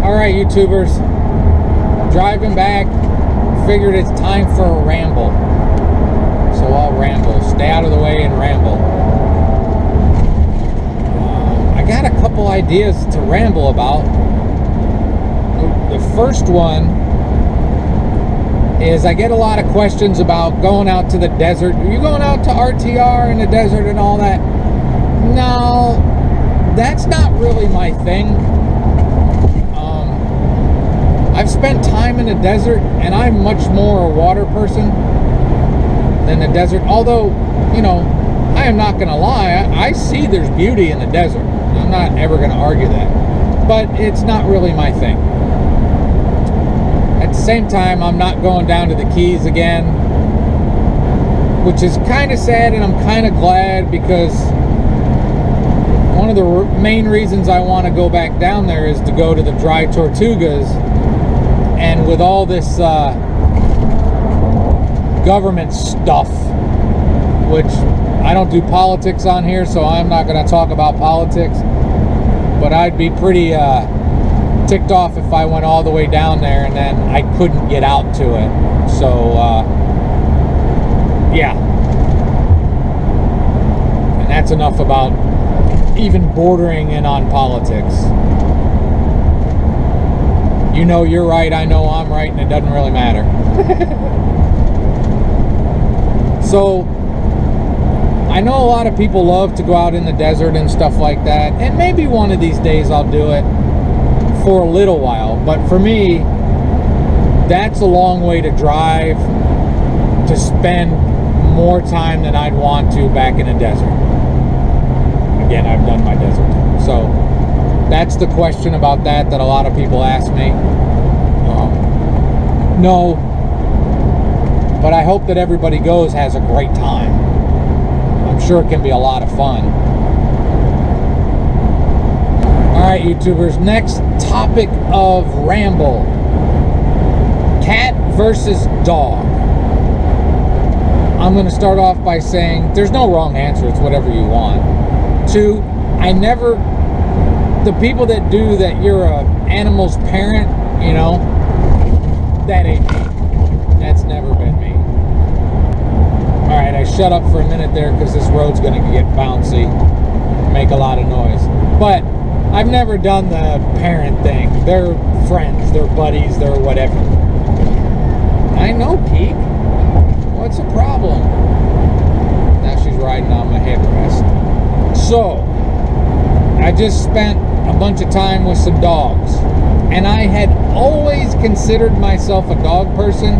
Alright, YouTubers, driving back, figured it's time for a ramble. So I'll ramble. Stay out of the way and ramble. I got a couple ideas to ramble about. The first one is I get a lot of questions about going out to the desert. Are you going out to RTR in the desert and all that? No, that's not really my thing. I've spent time in the desert, and I'm much more a water person than the desert. Although, you know, I am not going to lie, I see there's beauty in the desert. I'm not ever going to argue that. But it's not really my thing. At the same time, I'm not going down to the Keys again, which is kind of sad, and I'm kind of glad, because one of the main reasons I want to go back down there is to go to the Dry Tortugas. And with all this government stuff, which I don't do politics on here, so I'm not going to talk about politics, but I'd be pretty ticked off if I went all the way down there and then I couldn't get out to it. So yeah, and that's enough about even bordering in on politics. You know you're right, I know I'm right, and it doesn't really matter. So, I know a lot of people love to go out in the desert and stuff like that, and maybe one of these days I'll do it for a little while, but for me, that's a long way to drive to spend more time than I'd want to back in the desert. Again, I've done my desert time, so that's the question about that a lot of people ask me. No, but I hope that everybody goes, has a great time. I'm sure it can be a lot of fun. Alright, YouTubers, next topic of ramble. Cat versus dog. I'm going to start off by saying there's no wrong answer, it's whatever you want. Two, the people that do that, you're a animal's parent, you know, that ain't me. That's never been me. Alright, I shut up for a minute there because this road's going to get bouncy, make a lot of noise. But I've never done the parent thing. They're friends, they're buddies, they're whatever. I know, Keek. What's the problem? Now she's riding on my headrest. So, I just spent a bunch of time with some dogs, and I had always considered myself a dog person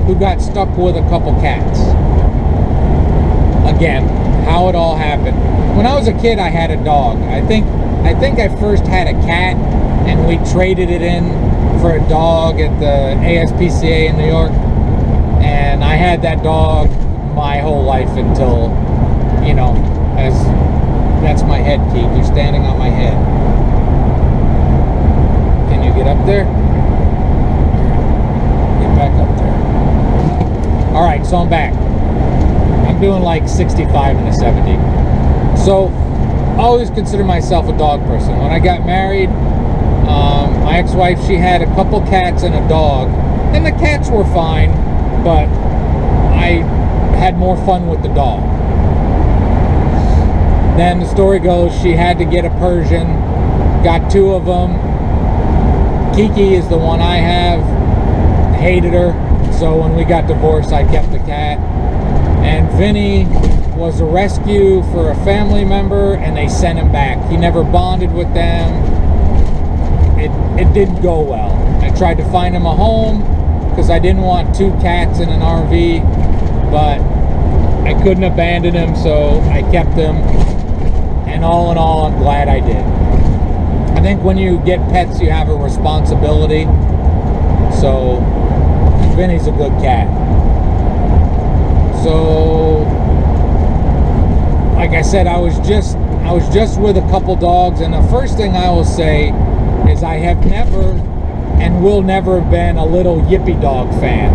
who got stuck with a couple cats. Again, how it all happened. When I was a kid, I had a dog. I think I first had a cat, and we traded it in for a dog at the ASPCA in New York, and I had that dog my whole life until, you know, that's my head, Keith. You're standing on my head. Can you get up there? Get back up there. Alright, so I'm back. I'm doing like 65 and a 70. So, I always consider myself a dog person. When I got married, my ex-wife, she had a couple cats and a dog. And the cats were fine, but I had more fun with the dog. Then the story goes, she had to get a Persian, got two of them. Kiki is the one I have, hated her, so when we got divorced, I kept the cat. And Vinny was a rescue for a family member, and they sent him back. He never bonded with them. It didn't go well. I tried to find him a home, because I didn't want two cats in an RV, but I couldn't abandon him, so I kept him. And all in all, I'm glad I did. I think when you get pets, you have a responsibility. So, Vinny's a good cat. So, like I said, I was just with a couple dogs, and the first thing I will say is I have never and will never have been a little yippy dog fan.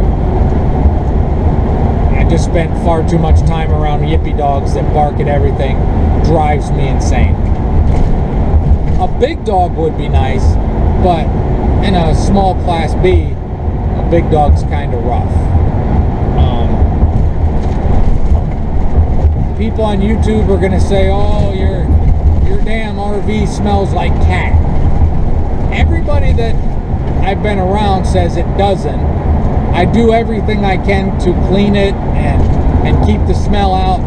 I just spent far too much time around yippy dogs that bark at everything. Drives me insane. A big dog would be nice, but and a small class B, a big dog's kind of rough. People on YouTube are gonna say, oh, your damn RV smells like cat. Everybody that I've been around says it doesn't. I do everything I can to clean it and keep the smell out,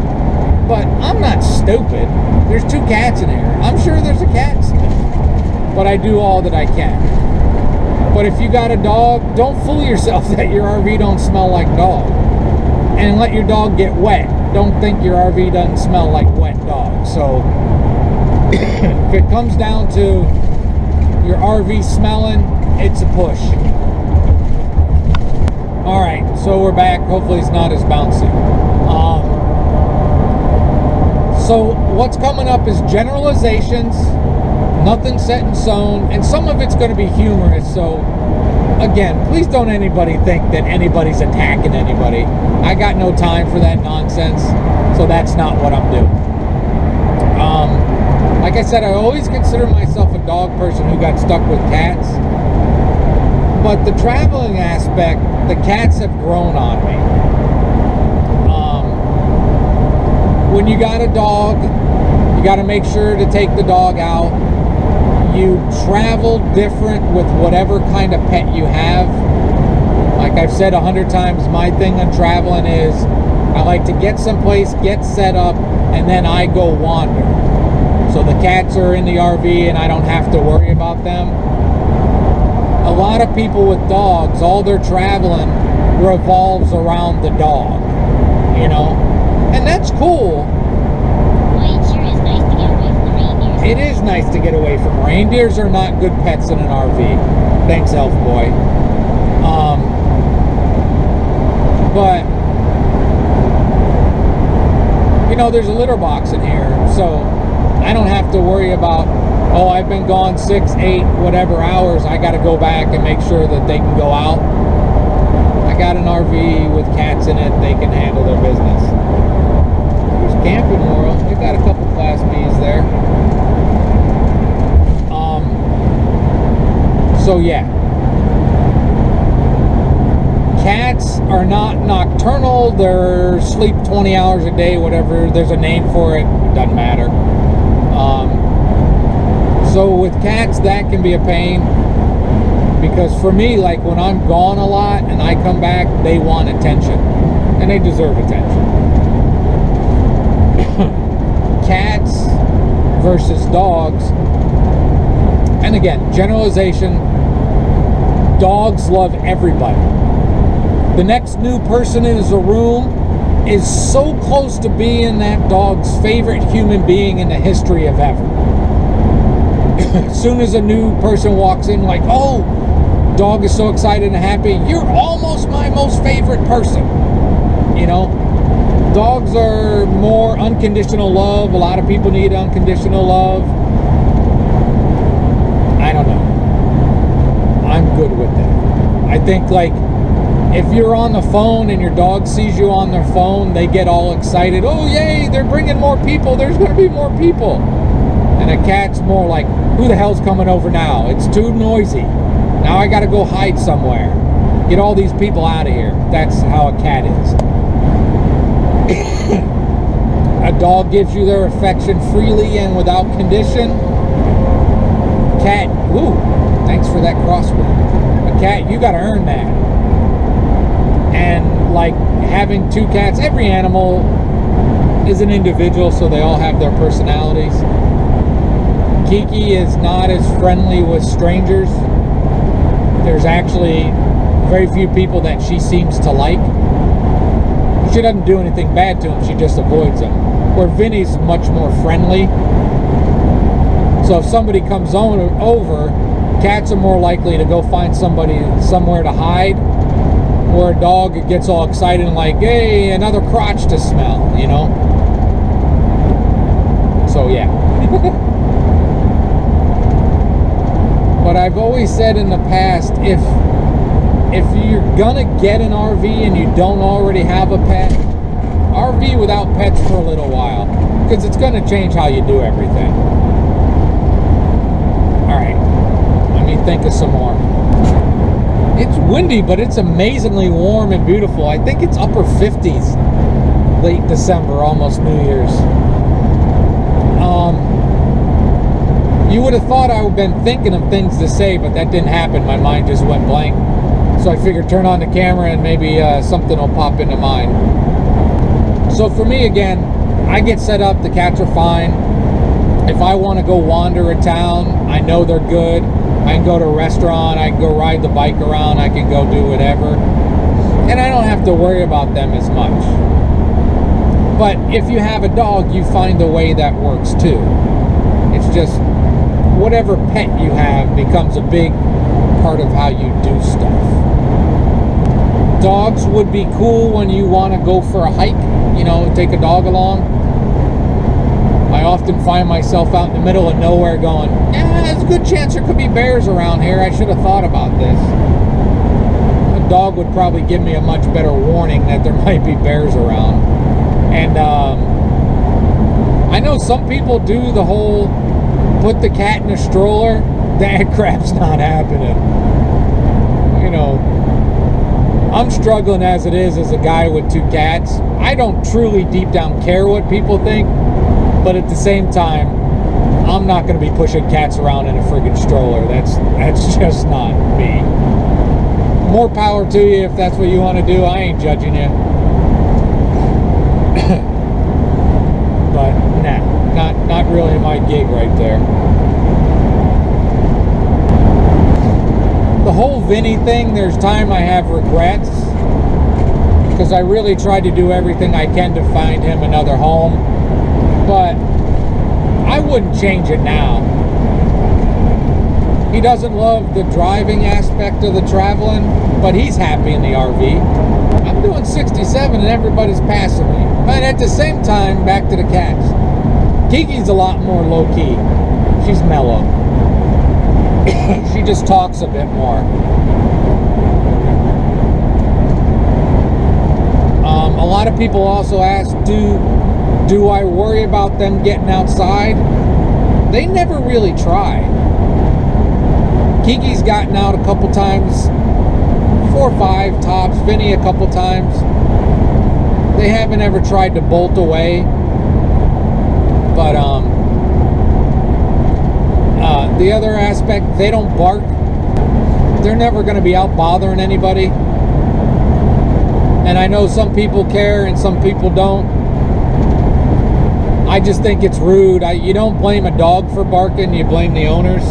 but I'm not stupid. There's 2 cats in here. I'm sure there's a cat smell, but I do all that I can. But if you got a dog, don't fool yourself that your RV don't smell like dog, and let your dog get wet. Don't think your RV doesn't smell like wet dog. So if it comes down to your RV smelling, it's a push. Alright, so we're back. Hopefully it's not as bouncy. So what's coming up is generalizations, nothing set in stone, and some of it's going to be humorous. So again, please don't anybody think that anybody's attacking anybody. I got no time for that nonsense, so that's not what I'm doing. Like I said, I always consider myself a dog person who got stuck with cats, but the traveling aspect, the cats have grown on me. When you got a dog, you got to make sure to take the dog out. You travel different with whatever kind of pet you have. Like I've said 100 times, my thing on traveling is I like to get someplace, get set up, and then I go wander. So the cats are in the RV and I don't have to worry about them. A lot of people with dogs, all their traveling revolves around the dog, you know, and that's cool. It is nice to get away from reindeers. Are not good pets in an RV. Thanks, Elf Boy. But you know, there's a litter box in here, so I don't have to worry about, oh, I've been gone 6, 8, whatever hours. I got to go back and make sure that they can go out. I got an RV with cats in it. They can handle their business. There's Camping World. They got a couple Class Bs there. So yeah, cats are not nocturnal. They're sleep 20 hours a day, whatever. There's a name for it. It doesn't matter. So with cats, that can be a pain, because for me, like when I'm gone a lot and I come back, they want attention, and they deserve attention. Cats versus dogs. And again, generalization, dogs love everybody. The next new person in the room is so close to being that dog's favorite human being in the history of ever. As soon as a new person walks in, like, oh, dog is so excited and happy, you're almost my most favorite person. You know, dogs are more unconditional love. A lot of people need unconditional love. I don't know. I'm good with that. I think, like, if you're on the phone and your dog sees you on their phone, they get all excited. Oh, yay, they're bringing more people. There's going to be more people. And a cat's more like, who the hell's coming over now? It's too noisy. Now I got to go hide somewhere. Get all these people out of here. That's how a cat is. A dog gives you their affection freely and without condition. Cat, ooh, thanks for that crossword. A cat, you got to earn that. And like having 2 cats, every animal is an individual, so they all have their personalities. Kiki is not as friendly with strangers. There's actually very few people that she seems to like. She doesn't do anything bad to them, she just avoids them. Where Vinny's much more friendly. So if somebody comes over, cats are more likely to go find somebody somewhere to hide. Where a dog gets all excited and like, hey, another crotch to smell, you know? So yeah. But I've always said in the past, if you're gonna get an RV and you don't already have a pet, RV without pets for a little while, because it's gonna change how you do everything. Alright, let me think of some more. It's windy, but it's amazingly warm and beautiful. I think it's upper 50s late December, almost New Year's. You would have thought I would have been thinking of things to say, but that didn't happen. My mind just went blank. So I figured turn on the camera and maybe something will pop into mind. So for me, again, I get set up, the cats are fine. If I want to go wander a town, I know they're good. I can go to a restaurant, I can go ride the bike around, I can go do whatever. And I don't have to worry about them as much. But if you have a dog, you find a way that works too. It's just whatever pet you have becomes a big part of how you do stuff. Dogs would be cool when you want to go for a hike, you know, take a dog along. I often find myself out in the middle of nowhere going, yeah, there's a good chance there could be bears around here. I should have thought about this. A dog would probably give me a much better warning that there might be bears around. And I know some people do the whole put the cat in a stroller. That crap's not happening. You know, I'm struggling as it is as a guy with 2 cats. I don't truly deep down care what people think, but at the same time, I'm not going to be pushing cats around in a friggin' stroller. That's just not me. More power to you if that's what you want to do. I ain't judging you. But nah, not really my gig right there. The whole Vinny thing, there's time I have regrets, because I really tried to do everything I can to find him another home, but I wouldn't change it now. He doesn't love the driving aspect of the traveling, but he's happy in the RV. I'm doing 67 and everybody's passing me. But at the same time, back to the cats. Kiki's a lot more low-key. She's mellow. She just talks a bit more. A lot of people also ask, do I worry about them getting outside? They never really try. Kiki's gotten out a couple times, 4 or 5 tops, Vinny a couple times. They haven't ever tried to bolt away. But the other aspect, they don't bark. They're never going to be out bothering anybody. And I know some people care and some people don't. I just think it's rude. You don't blame a dog for barking, you blame the owners.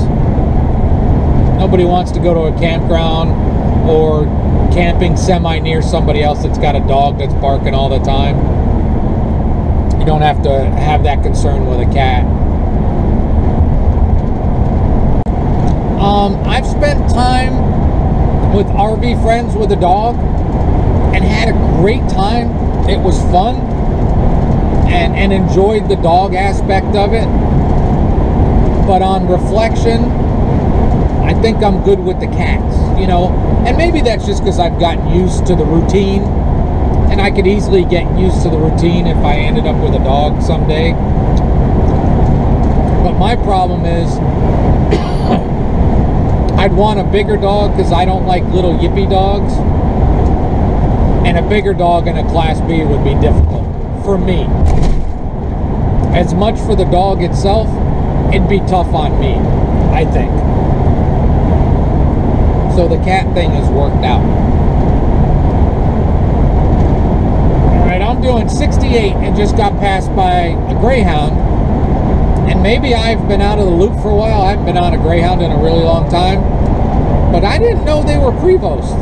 Nobody wants to go to a campground or camping semi near somebody else that's got a dog that's barking all the time. You don't have to have that concern with a cat. I've spent time with RV friends with a dog and had a great time. It was fun and enjoyed the dog aspect of it. But on reflection, I think I'm good with the cats, you know. And maybe that's just because I've gotten used to the routine, and I could easily get used to the routine if I ended up with a dog someday. But my problem is I'd want a bigger dog because I don't like little yippy dogs, and a bigger dog in a Class B would be difficult for me. As much for the dog itself, it'd be tough on me, I think. So the cat thing has worked out. Alright, I'm doing 68 and just got passed by a Greyhound. And maybe I've been out of the loop for a while. I haven't been on a Greyhound in a really long time. But I didn't know they were Prevost.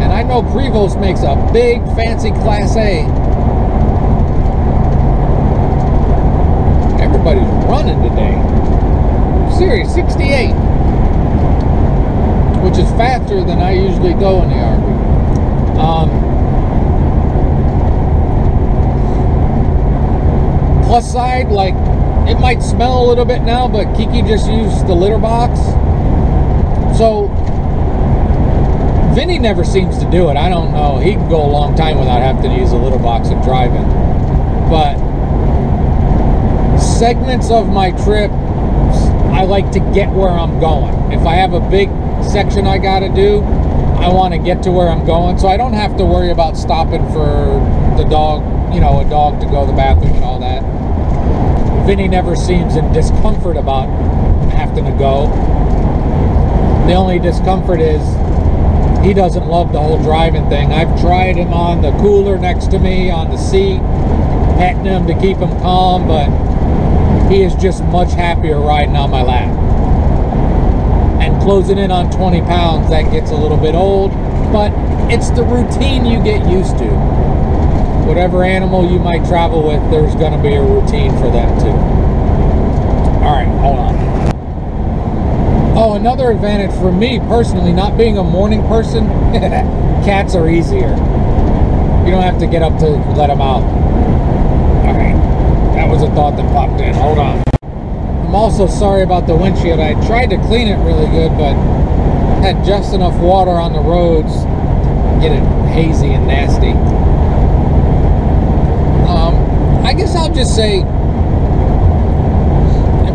And I know Prevost makes a big, fancy Class A. Everybody's running today. Serious, 68. Which is faster than I usually go in the RV. Plus side, like, it might smell a little bit now, but Kiki just used the litter box. So, Vinny never seems to do it. I don't know. He can go a long time without having to use a litter box and driving. But segments of my trip, I like to get where I'm going. If I have a big section I gotta do, I want to get to where I'm going, so I don't have to worry about stopping for the dog, you know, a dog to go to the bathroom and all that. Vinny never seems in discomfort about having to go. The only discomfort is he doesn't love the whole driving thing. I've tried him on the cooler next to me, on the seat, petting him to keep him calm, but he is just much happier riding on my lap. And closing in on 20 pounds, that gets a little bit old, but it's the routine you get used to. Whatever animal you might travel with, there's going to be a routine for them too. Alright, hold on. Oh, another advantage for me personally, not being a morning person, cats are easier. You don't have to get up to let them out. Alright, that was a thought that popped in. Hold on. I'm also sorry about the windshield. I tried to clean it really good, but had just enough water on the roads to get it hazy and nasty. I guess I'll just say, if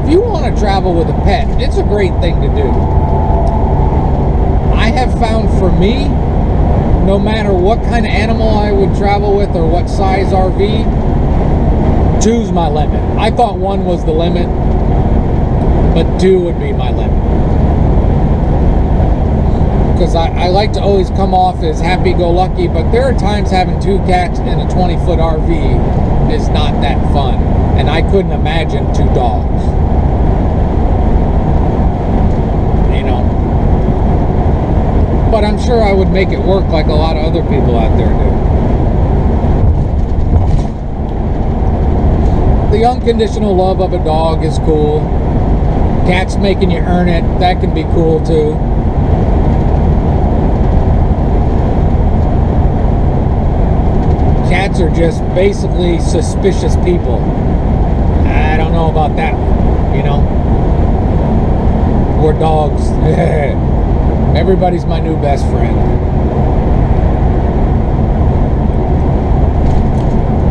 you want to travel with a pet, it's a great thing to do. I have found for me, no matter what kind of animal I would travel with or what size RV, 2's my limit. I thought 1 was the limit, but 2 would be my limit. Because I like to always come off as happy-go-lucky, but there are times having 2 cats in a 20-foot RV is not that fun. And I couldn't imagine 2 dogs. You know? But I'm sure I would make it work like a lot of other people out there do. The unconditional love of a dog is cool. Cats making you earn it, that can be cool too. Cats are just basically suspicious people. I don't know about that one, you know? Or dogs. Everybody's my new best friend.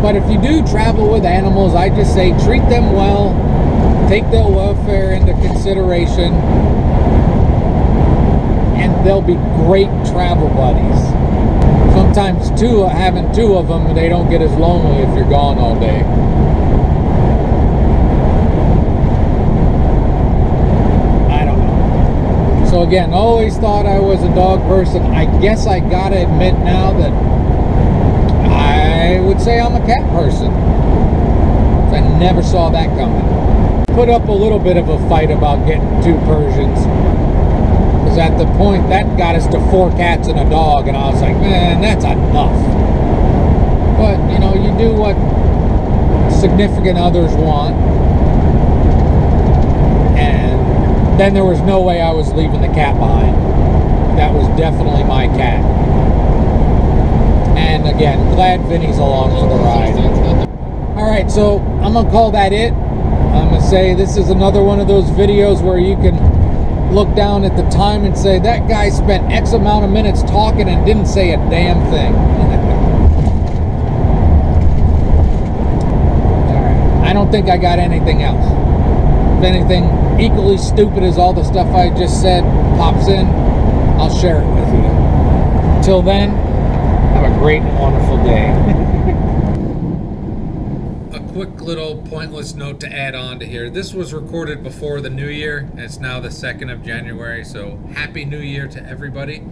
But if you do travel with animals, I just say treat them well, take their welfare into consideration, and they'll be great travel buddies. Sometimes having 2 of them, they don't get as lonely if you're gone all day. I don't know. So again, always thought I was a dog person. I guess I gotta admit now that I would say I'm a cat person. I never saw that coming. Put up a little bit of a fight about getting 2 Persians. Because at the point, that got us to 4 cats and a dog, and I was like, man, that's enough. But, you know, you do what significant others want. And then there was no way I was leaving the cat behind. That was definitely my cat. And again, glad Vinny's along for the ride. Alright, so I'm going to call that it. I'm going to say this is another one of those videos where you can look down at the time and say, that guy spent X amount of minutes talking and didn't say a damn thing. Alright, I don't think I got anything else. If anything equally stupid as all the stuff I just said pops in, I'll share it with you. Till then, have a great and wonderful day. A quick little pointless note to add on to here. This was recorded before the new year, and it's now the 2nd of January, so Happy New Year to everybody.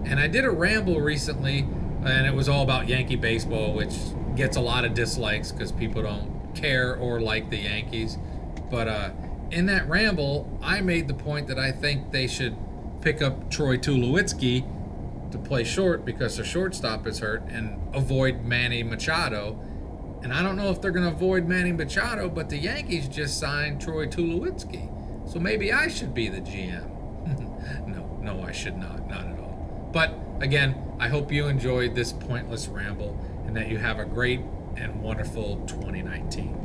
And I did a ramble recently, and it was all about Yankee baseball, which gets a lot of dislikes because people don't care or like the Yankees. But in that ramble, I made the point that I think they should pick up Troy Tulowitzki to play short because their shortstop is hurt, and avoid Manny Machado. And I don't know if they're going to avoid Manny Machado, but the Yankees just signed Troy Tulowitzki. So maybe I should be the GM. No, I should not. Not at all. But again, I hope you enjoyed this pointless ramble and that you have a great and wonderful 2019.